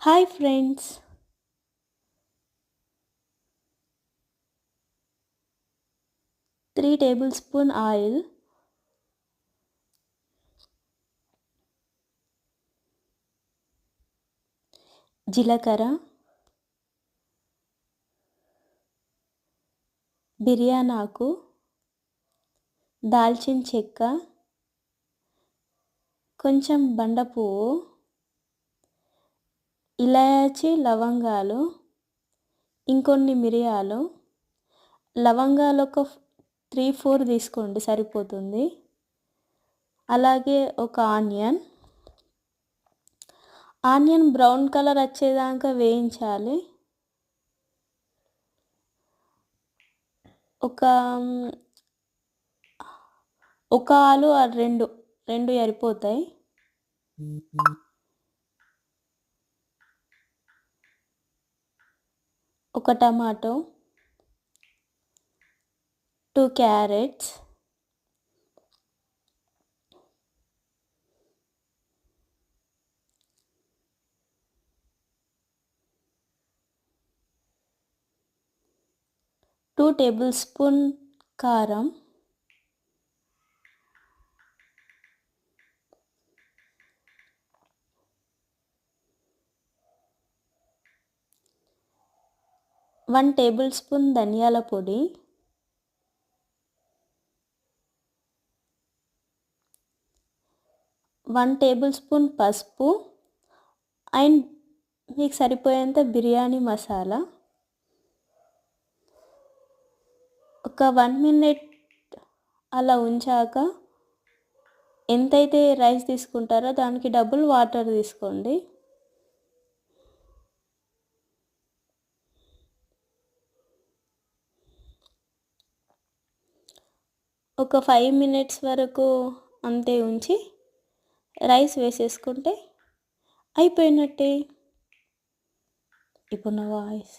Hi friends. 3 table spoon oil, జీలకర్ర, బిర్యానీ ఆకు, దాల్చిన చెక్క, కొంచెం బండ పువ్వు, ఇలాయచి, లవంగాలు, ఇంకొన్ని మిరియాలు. లవంగాలు ఒక 3-4 తీసుకోండి సరిపోతుంది. అలాగే ఒక ఆనియన్ బ్రౌన్ కలర్ వచ్చేదాకా వేయించాలి. ఒక ఆలు రెండు సరిపోతాయి. ఒక tomato, 2 carrots, two tablespoon కారం, వన్ టేబుల్ స్పూన్ ధనియాల పొడి, వన్ టేబుల్ స్పూన్ పసుపు అండ్ మీకు సరిపోయేంత బిర్యానీ మసాలా. ఒక 1 మినిట్ అలా ఉంచాక ఎంతైతే రైస్ తీసుకుంటారో దానికి డబుల్ వాటర్ తీసుకోండి. ఒక 5 మినిట్స్ వరకు అంతే ఉంచి రైస్ వేసేసుకుంటే అయిపోయినట్టే. ఇప్పుడు నా వాయిస్